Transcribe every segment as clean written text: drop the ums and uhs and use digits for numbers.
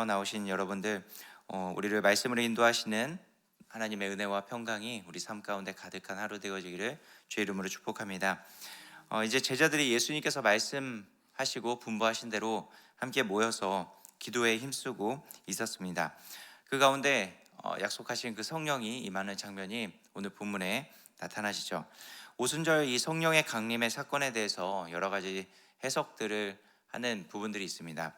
나오신 여러분들, 우리를 말씀으로 인도하시는 하나님의 은혜와 평강이 우리 삶 가운데 가득한 하루 되어지기를 주의 이름으로 축복합니다. 이제 제자들이 예수님께서 말씀하시고 분부하신 대로 함께 모여서 기도에 힘쓰고 있었습니다. 그 가운데 약속하신 그 성령이 임하는 장면이 오늘 본문에 나타나시죠. 오순절 이 성령의 강림의 사건에 대해서 여러 가지 해석들을 하는 부분들이 있습니다.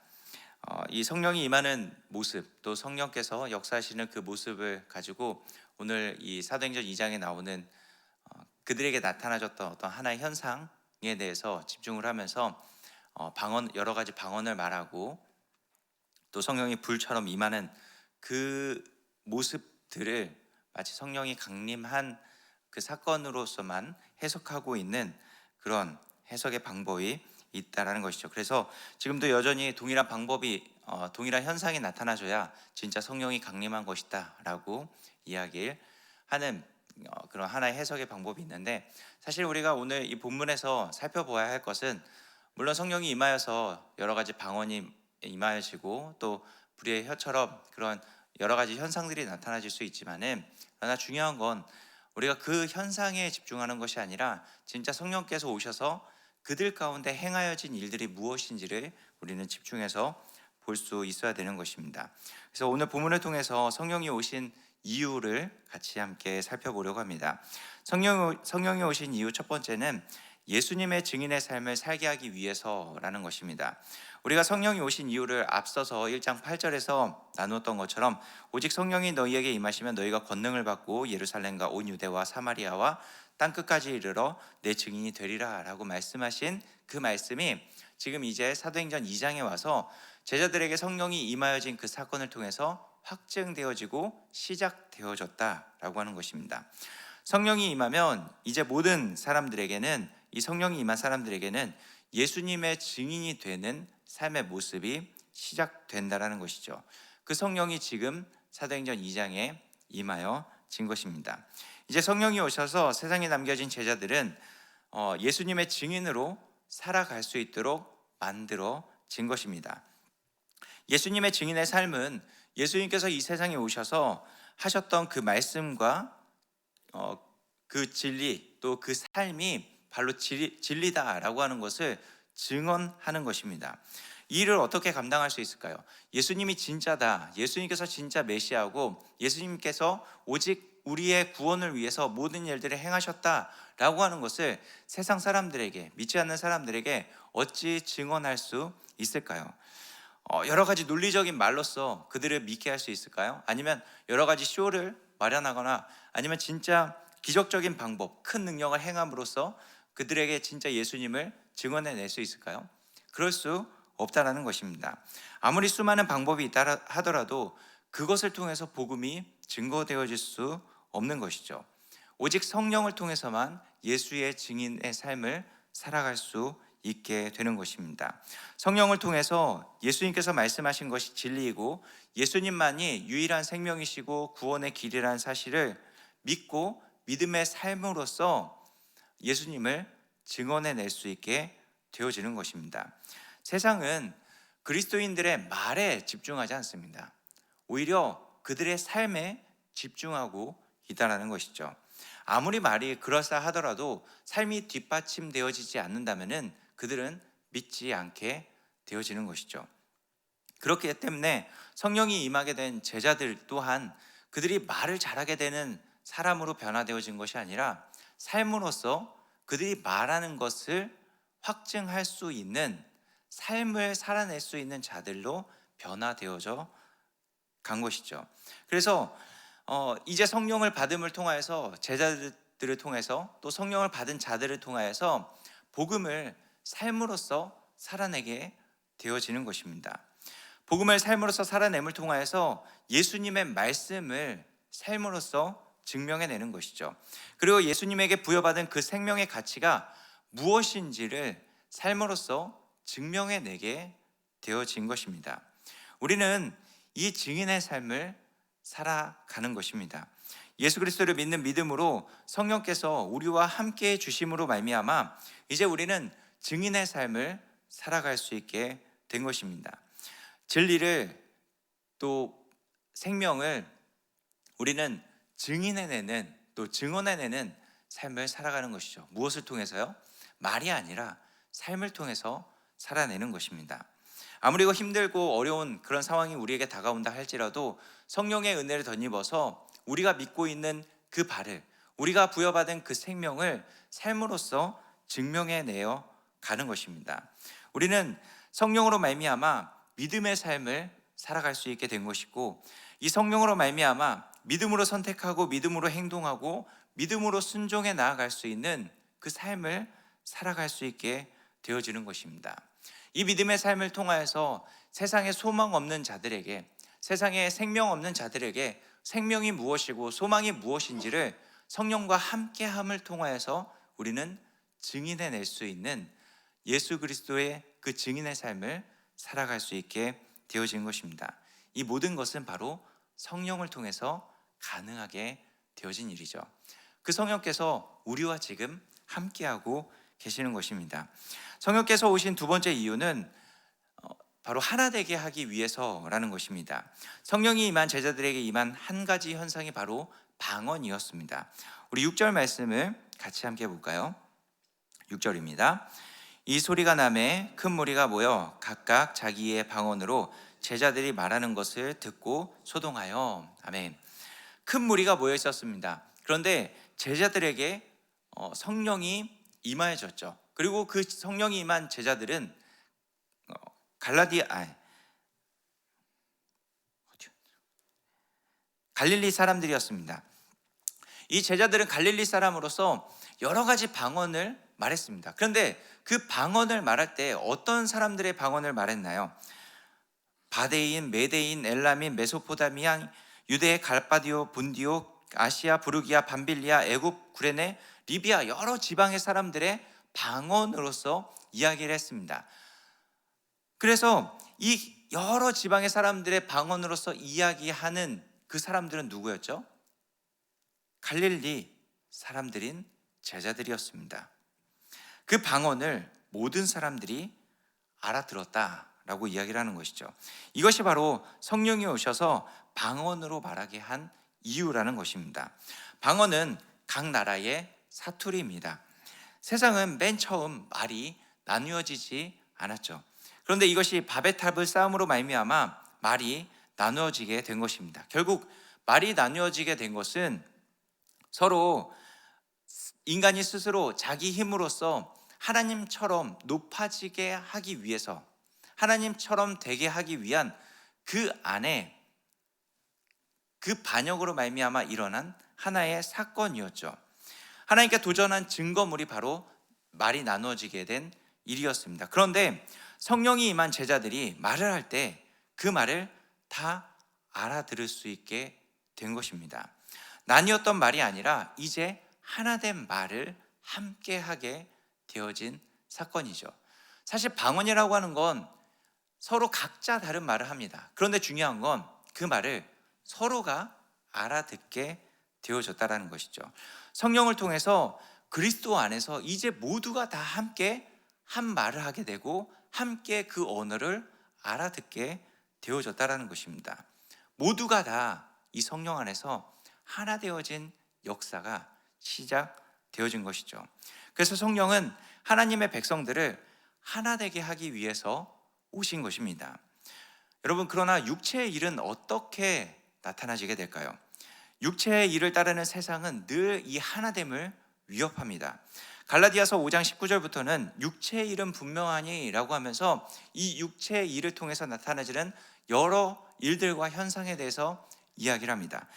이 성령이 임하는 모습, 또 성령께서 역사하시는 그 모습을 가지고 오늘 이 사도행전 2장에 나오는 그들에게 나타나졌던 어떤 하나의 현상에 대해서 집중을 하면서 여러 가지 방언을 말하고 또 성령이 불처럼 임하는 그 모습들을 마치 성령이 강림한 그 사건으로서만 해석하고 있는 그런 해석의 방법이 있다라는 것이죠. 그래서 지금도 여전히 동일한 방법이 동일한 현상이 나타나줘야 진짜 성령이 강림한 것이다라고 이야기를 하는 그런 하나의 해석의 방법이 있는데, 사실 우리가 오늘 이 본문에서 살펴보아야 할 것은, 물론 성령이 임하여서 여러 가지 방언이 임하여지고 또 불의 혀처럼 그런 여러 가지 현상들이 나타나질 수 있지만은, 그러나 중요한 건 우리가 그 현상에 집중하는 것이 아니라 진짜 성령께서 오셔서 그들 가운데 행하여진 일들이 무엇인지를 우리는 집중해서 볼 수 있어야 되는 것입니다. 그래서 오늘 본문을 통해서 성령이 오신 이유를 같이 함께 살펴보려고 합니다. 성령이 오신 이유 첫 번째는 예수님의 증인의 삶을 살게 하기 위해서라는 것입니다. 우리가 성령이 오신 이유를 앞서서 1장 8절에서 나누었던 것처럼, 오직 성령이 너희에게 임하시면 너희가 권능을 받고 예루살렘과 온 유대와 사마리아와 땅끝까지 이르러 내 증인이 되리라 라고 말씀하신 그 말씀이 지금 이제 사도행전 2장에 와서 제자들에게 성령이 임하여진 그 사건을 통해서 확증되어지고 시작되어졌다라고 하는 것입니다. 성령이 임하면 이제 모든 사람들에게는, 이 성령이 임한 사람들에게는 예수님의 증인이 되는 삶의 모습이 시작된다라는 것이죠. 그 성령이 지금 사도행전 2장에 임하여 진 것입니다. 이제 성령이 오셔서 세상에 남겨진 제자들은 예수님의 증인으로 살아갈 수 있도록 만들어진 것입니다. 예수님의 증인의 삶은 예수님께서 이 세상에 오셔서 하셨던 그 말씀과 그 진리, 또 그 삶이 바로 진리다라고 하는 것을 증언하는 것입니다. 이 일을 어떻게 감당할 수 있을까요? 예수님이 진짜다, 예수님께서 진짜 메시아고 예수님께서 오직 우리의 구원을 위해서 모든 일들을 행하셨다라고 하는 것을 세상 사람들에게, 믿지 않는 사람들에게 어찌 증언할 수 있을까요? 여러 가지 논리적인 말로써 그들을 믿게 할 수 있을까요? 아니면 여러 가지 쇼를 마련하거나, 아니면 진짜 기적적인 방법, 큰 능력을 행함으로써 그들에게 진짜 예수님을 증언해낼 수 있을까요? 그럴 수 없다라는 것입니다. 아무리 수많은 방법이 있다 하더라도 그것을 통해서 복음이 증거되어질 수 없는 것이죠. 오직 성령을 통해서만 예수의 증인의 삶을 살아갈 수 있게 되는 것입니다. 성령을 통해서 예수님께서 말씀하신 것이 진리이고 예수님만이 유일한 생명이시고 구원의 길이라는 사실을 믿고 믿음의 삶으로써 예수님을 증언해낼 수 있게 되어지는 것입니다. 세상은 그리스도인들의 말에 집중하지 않습니다. 오히려 그들의 삶에 집중하고 있다는 것이죠. 아무리 말이 그럴싸하더라도 삶이 뒷받침되어지지 않는다면 그들은 믿지 않게 되어지는 것이죠. 그렇기 때문에 성령이 임하게 된 제자들 또한 그들이 말을 잘하게 되는 사람으로 변화되어진 것이 아니라 삶으로서 그들이 말하는 것을 확증할 수 있는 삶을 살아낼 수 있는 자들로 변화되어져 간 것이죠. 그래서 이제 성령을 받음을 통하여서 제자들을 통해서 또 성령을 받은 자들을 통하여서 복음을 삶으로써 살아내게 되어지는 것입니다. 복음을 삶으로써 살아냄을 통하여서 예수님의 말씀을 삶으로써 증명해내는 것이죠. 그리고 예수님에게 부여받은 그 생명의 가치가 무엇인지를 삶으로써 증명해내게 되어진 것입니다. 우리는 이 증인의 삶을 살아가는 것입니다. 예수 그리스도를 믿는 믿음으로 성령께서 우리와 함께 주심으로 말미암아 이제 우리는 증인의 삶을 살아갈 수 있게 된 것입니다. 진리를 또 생명을 우리는 증인해내는, 또 증언해내는 삶을 살아가는 것이죠. 무엇을 통해서요? 말이 아니라 삶을 통해서 살아내는 것입니다. 아무리 힘들고 어려운 그런 상황이 우리에게 다가온다 할지라도 성령의 은혜를 덧입어서 우리가 믿고 있는 그 바를, 우리가 부여받은 그 생명을 삶으로써 증명해내어 가는 것입니다. 우리는 성령으로 말미암아 믿음의 삶을 살아갈 수 있게 된 것이고, 이 성령으로 말미암아 믿음으로 선택하고 믿음으로 행동하고 믿음으로 순종해 나아갈 수 있는 그 삶을 살아갈 수 있게 되어지는 것입니다. 이 믿음의 삶을 통하여서 세상에 소망 없는 자들에게, 세상에 생명 없는 자들에게 생명이 무엇이고 소망이 무엇인지를 성령과 함께함을 통하여서 우리는 증인해낼 수 있는 예수 그리스도의 그 증인의 삶을 살아갈 수 있게 되어진 것입니다. 이 모든 것은 바로 성령을 통해서 가능하게 되어진 일이죠. 그 성령께서 우리와 지금 함께하고 계시는 것입니다. 성령께서 오신 두 번째 이유는 바로 하나 되게 하기 위해서라는 것입니다. 성령이 임한 제자들에게 임한 한 가지 현상이 바로 방언이었습니다. 우리 6절 말씀을 같이 함께 볼까요? 6절입니다. 이 소리가 나매 큰 무리가 모여 각각 자기의 방언으로 제자들이 말하는 것을 듣고 소동하여. 아멘. 큰 무리가 모여 있었습니다. 그런데 제자들에게 성령이 임하여졌죠. 그리고 그 성령이 임한 제자들은 갈릴리 사람들이었습니다. 이 제자들은 갈릴리 사람으로서 여러 가지 방언을 말했습니다. 그런데 그 방언을 말할 때 어떤 사람들의 방언을 말했나요? 바데인, 메데인, 엘라민, 메소포타미아, 유대, 갈바디오, 분디오, 아시아, 부르기아, 밤빌리아, 애굽, 구레네, 리비아 여러 지방의 사람들의 방언으로서 이야기를 했습니다. 그래서 이 여러 지방의 사람들의 방언으로서 이야기하는 그 사람들은 누구였죠? 갈릴리 사람들인 제자들이었습니다. 그 방언을 모든 사람들이 알아들었다라고 이야기를 하는 것이죠. 이것이 바로 성령이 오셔서 방언으로 말하게 한 이유라는 것입니다. 방언은 각 나라의 사투리입니다. 세상은 맨 처음 말이 나누어지지 않았죠. 그런데 이것이 바벨탑을 쌓음으로 말미암아 말이 나누어지게 된 것입니다. 결국 말이 나누어지게 된 것은 서로 인간이 스스로 자기 힘으로써 하나님처럼 높아지게 하기 위해서, 하나님처럼 되게 하기 위한 그 안에 그 반역으로 말미암아 일어난 하나의 사건이었죠. 하나님께 도전한 증거물이 바로 말이 나누어지게 된 일이었습니다. 그런데 성령이 임한 제자들이 말을 할 때 그 말을 다 알아들을 수 있게 된 것입니다. 나뉘었던 말이 아니라 이제 하나 된 말을 함께 하게 되어진 사건이죠. 사실 방언이라고 하는 건 서로 각자 다른 말을 합니다. 그런데 중요한 건 그 말을 서로가 알아듣게 되어졌다는 것이죠. 성령을 통해서 그리스도 안에서 이제 모두가 다 함께 한 말을 하게 되고 함께 그 언어를 알아듣게 되어졌다는 것입니다. 모두가 다 이 성령 안에서 하나 되어진 역사가 시작되어진 것이죠. 그래서 성령은 하나님의 백성들을 하나 되게 하기 위해서 오신 것입니다. 여러분, 그러나 육체의 일은 어떻게 나타나지게 될까요? 육체의 일을 따르는 세상은 늘 이 하나됨을 위협합니다. 갈라디아서 5장 19절부터는 육체의 일은 분명하니 라고 하면서 이 육체의 일을 통해서 나타나지는 여러 일들과 현상에 대해서 이야기를 합니다.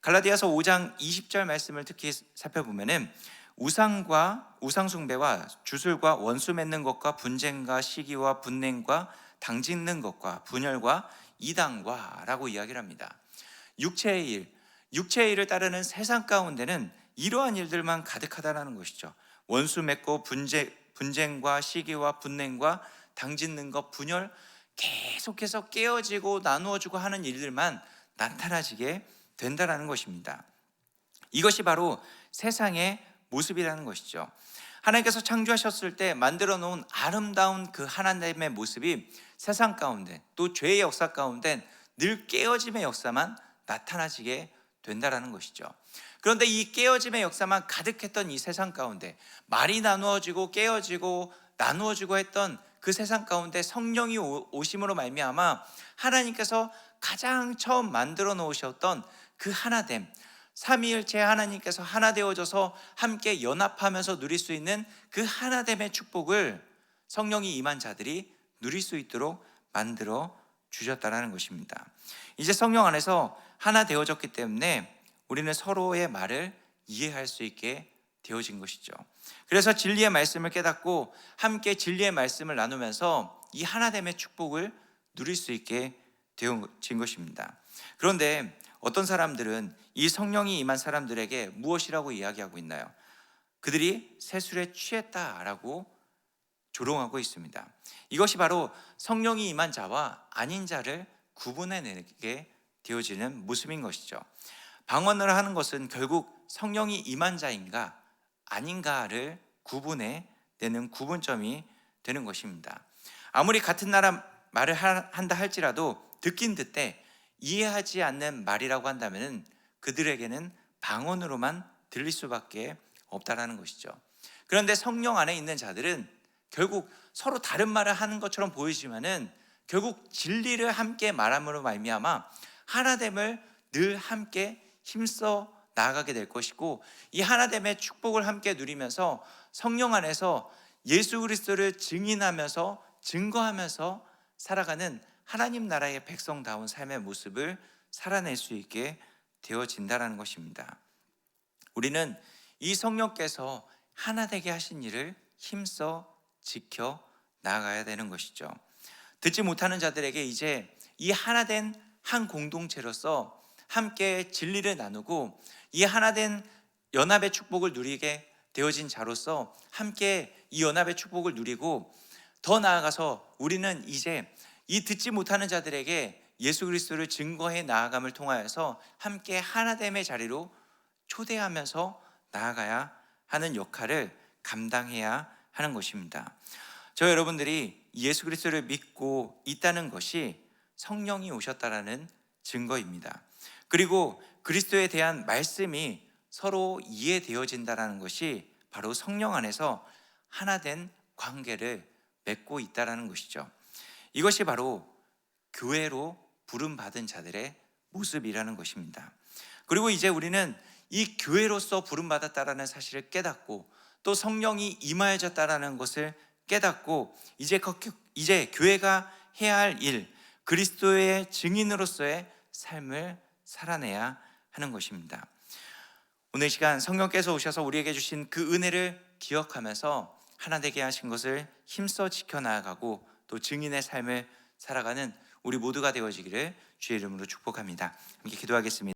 갈라디아서 5장 20절 말씀을 특히 살펴보면은 우상 숭배와 주술과 원수 맺는 것과 분쟁과 시기와 분냉과 당 짓는 것과 분열과 이단과 라고 이야기를 합니다. 육체의 일을 따르는 세상 가운데는 이러한 일들만 가득하다는 것이죠. 원수 맺고 분쟁과 시기와 분냉과 당 짓는 것, 분열, 계속해서 깨어지고 나누어지고 하는 일들만 나타나지게 된다는 것입니다. 이것이 바로 세상의 모습이라는 것이죠. 하나님께서 창조하셨을 때 만들어 놓은 아름다운 그 하나님의 모습이 세상 가운데, 또 죄의 역사 가운데 늘 깨어짐의 역사만 나타나지게 된다라는 것이죠. 그런데 이 깨어짐의 역사만 가득했던 이 세상 가운데, 말이 나누어지고 깨어지고 나누어지고 했던 그 세상 가운데 성령이 오심으로 말미암아 하나님께서 가장 처음 만들어 놓으셨던 그 하나됨, 삼위일체 하나님께서 하나 되어져서 함께 연합하면서 누릴 수 있는 그 하나됨의 축복을 성령이 임한 자들이 누릴 수 있도록 만들어 주셨다는 것입니다. 이제 성령 안에서 하나 되어졌기 때문에 우리는 서로의 말을 이해할 수 있게 되어진 것이죠. 그래서 진리의 말씀을 깨닫고 함께 진리의 말씀을 나누면서 이 하나됨의 축복을 누릴 수 있게 되어진 것입니다. 그런데 어떤 사람들은 이 성령이 임한 사람들에게 무엇이라고 이야기하고 있나요? 그들이 세술에 취했다라고 조롱하고 있습니다. 이것이 바로 성령이 임한 자와 아닌 자를 구분해내게 되어지는 모습인 것이죠. 방언을 하는 것은 결국 성령이 임한 자인가 아닌가를 구분해내는 구분점이 되는 것입니다. 아무리 같은 나라 말을 한다 할지라도 듣긴 듣되 이해하지 않는 말이라고 한다면 그들에게는 방언으로만 들릴 수밖에 없다라는 것이죠. 그런데 성령 안에 있는 자들은 결국 서로 다른 말을 하는 것처럼 보이지만은 결국 진리를 함께 말함으로 말미암아 하나됨을 늘 함께 힘써 나아가게 될 것이고, 이 하나됨의 축복을 함께 누리면서 성령 안에서 예수 그리스도를 증인하면서 증거하면서 살아가는 하나님 나라의 백성다운 삶의 모습을 살아낼 수 있게 되어진다는 것입니다. 우리는 이 성령께서 하나 되게 하신 일을 힘써 지켜 나아가야 되는 것이죠. 듣지 못하는 자들에게 이제 이 하나된 한 공동체로서 함께 진리를 나누고 이 하나된 연합의 축복을 누리게 되어진 자로서 함께 이 연합의 축복을 누리고, 더 나아가서 우리는 이제 이 듣지 못하는 자들에게 예수 그리스도를 증거해 나아감을 통하여서 함께 하나됨의 자리로 초대하면서 나아가야 하는 역할을 감당해야 하는 것입니다. 저 여러분들이 예수 그리스도를 믿고 있다는 것이 성령이 오셨다라는 증거입니다. 그리고 그리스도에 대한 말씀이 서로 이해되어진다는 것이 바로 성령 안에서 하나된 관계를 맺고 있다는 것이죠. 이것이 바로 교회로 부름받은 자들의 모습이라는 것입니다. 그리고 이제 우리는 이 교회로서 부름받았다라는 사실을 깨닫고 또 성령이 임하여졌다라는 것을 깨닫고 이제 교회가 해야 할 일, 그리스도의 증인으로서의 삶을 살아내야 하는 것입니다. 오늘 시간 성령께서 오셔서 우리에게 주신 그 은혜를 기억하면서 하나 되게 하신 것을 힘써 지켜나가고 또 증인의 삶을 살아가는 우리 모두가 되어지기를 주의 이름으로 축복합니다. 함께 기도하겠습니다.